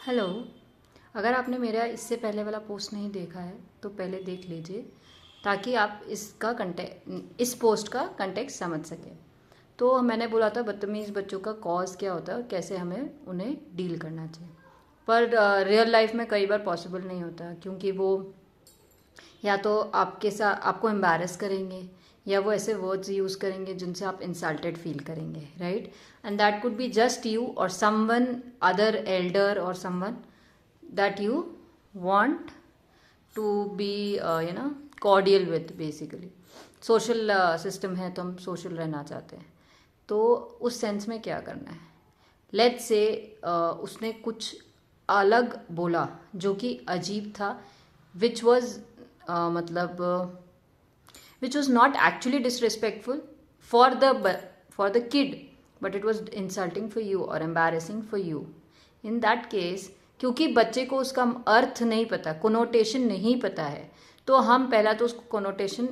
Hello. अगर आपने मेरा इससे पहले वाला पोस्ट नहीं देखा है तो पहले देख लीजिए ताकि आप इस पोस्ट का कंटेक्स्ट समझ सकें। तो मैंने बोला था बदतमीज़ बच्चों का कॉज क्या होता है और कैसे हमें उन्हें डील करना चाहिए। पर रियल लाइफ में कई बार पॉसिबल नहीं होता क्योंकि वो या तो आपके साथ आपको एम्बैरस करेंगे या वो ऐसे वर्ड्स यूज़ करेंगे जिनसे आप इंसल्टेड फील करेंगे, right? And that could be just you और समवन अदर एल्डर और someone that you want to be cordial with. Basically social system है तो हम सोशल रहना चाहते हैं। तो उस सेंस में क्या करना है, लेट्स से उसने कुछ अलग बोला जो कि अजीब था, विच वॉज मतलब which was not actually disrespectful for the kid, but it was insulting for you or embarrassing for you. In that case, क्योंकि बच्चे को उसका अर्थ नहीं पता, कोनोटेशन नहीं पता है, तो हम पहला तो उसको कोनोटेशन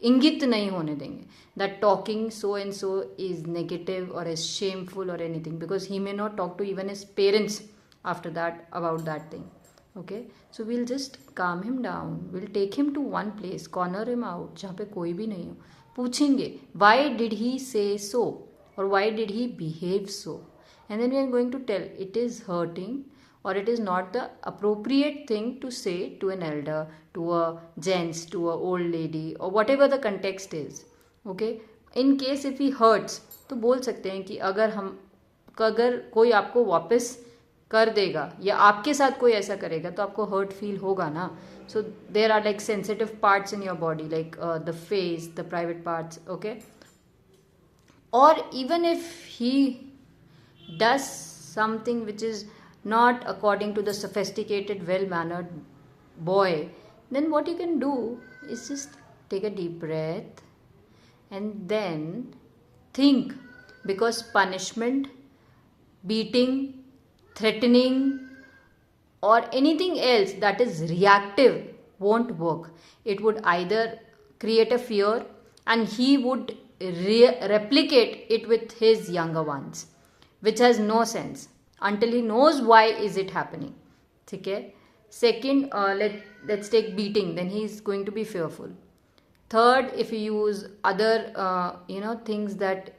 इंगित नहीं होने देंगे that talking so and so is negative or is shameful or anything, because he may not talk to even his parents after that about that thing. Okay, so we'll just calm him down, we'll take him to one place, corner him out जहाँ पे कोई भी नहीं हो, पूछेंगे why did he say so or why did he behave so, and then we are going to tell it is hurting or it is not the appropriate thing to say to an elder, to a gents, to a old lady or whatever the context is. Okay, in case if he hurts तो बोल सकते हैं कि अगर कोई आपको वापस कर देगा या आपके साथ कोई ऐसा करेगा तो आपको हर्ट फील होगा ना. So there are like sensitive parts in your body, like the face, the private parts. Okay, और even if he does something which is not according to the sophisticated, well-mannered boy, then what you can do is just take a deep breath and then think, because punishment, beating, threatening or anything else that is reactive won't work. It would either create a fear and he would replicate it with his younger ones, which has no sense until he knows why is it happening. ठीक है. Second, let's take beating, then he is going to be fearful. Third, if you use other things that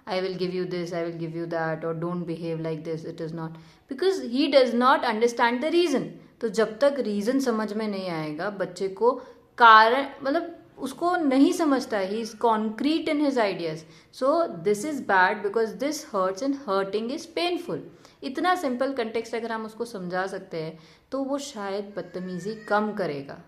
I will give you this, I will give you that, or don't behave like this, it is not, because he does not understand the reason. तो जब तक reason समझ में नहीं आएगा बच्चे को, कारण मतलब उसको नहीं समझता है, he is concrete in his ideas. So this is bad because this hurts and hurting is painful. इतना सिंपल कंटेक्स्ट अगर हम उसको समझा सकते हैं तो वो शायद बदतमीज़ी कम करेगा,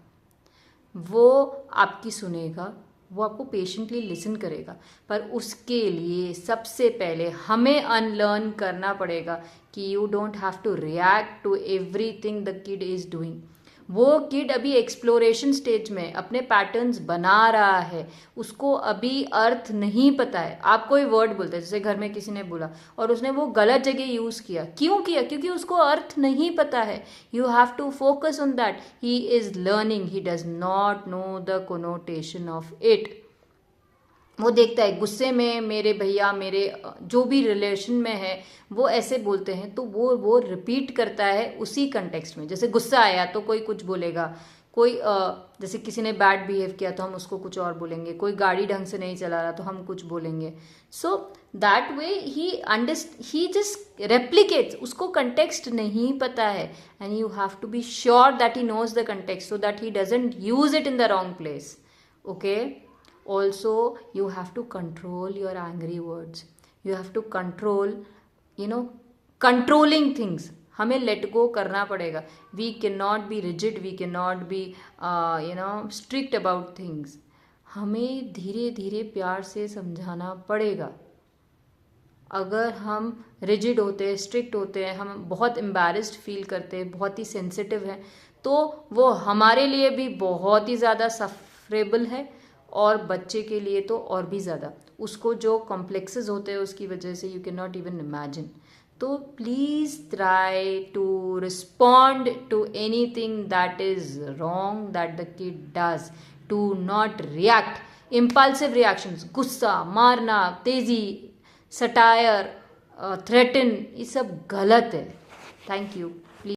वो आपकी सुनेगा, वो आपको पेशेंटली लिसन करेगा. पर उसके लिए सबसे पहले हमें अनलर्न करना पड़ेगा कि you don't have to react to everything the kid is doing. वो किड अभी एक्सप्लोरेशन स्टेज में अपने पैटर्न्स बना रहा है, उसको अभी अर्थ नहीं पता है. आप कोई वर्ड बोलते हैं, जैसे घर में किसी ने बोला और उसने वो गलत जगह यूज़ किया, क्यों किया? क्योंकि उसको अर्थ नहीं पता है. You have to focus on that. He is learning, he does not know the connotation of it. वो देखता है गुस्से में मेरे भैया, मेरे जो भी रिलेशन में है वो ऐसे बोलते हैं, तो वो रिपीट करता है उसी कंटेक्स्ट में. जैसे गुस्सा आया तो कोई कुछ बोलेगा, कोई जैसे किसी ने बैड बिहेव किया तो हम उसको कुछ और बोलेंगे, कोई गाड़ी ढंग से नहीं चला रहा तो हम कुछ बोलेंगे. So that way he just replicates. उसको कंटेक्स्ट नहीं पता है, and you have to be sure that he knows the context so that he doesn't use it in the wrong place. Okay, also you have to control your angry words, you have to control controlling things. हमें let go करना पड़ेगा. we cannot be rigid, we cannot be strict about things. हमें धीरे धीरे प्यार से समझाना पड़ेगा. अगर हम रिजिड होते हैं, स्ट्रिक्ट होते हैं, हम बहुत एम्बैरेस्ड फील करते हैं, बहुत ही सेंसिटिव हैं, तो वो हमारे लिए भी बहुत ही ज़्यादा सफरेबल है और बच्चे के लिए तो और भी ज़्यादा. उसको जो कॉम्प्लेक्सेस होते हैं उसकी वजह से you can not even imagine. तो please try to respond to anything that is wrong that the kid does. To not react. Impulsive reactions, गुस्सा, मारना, तेज़ी, सटायर, थ्रेटन, ये सब गलत है. Thank you. प्लीज़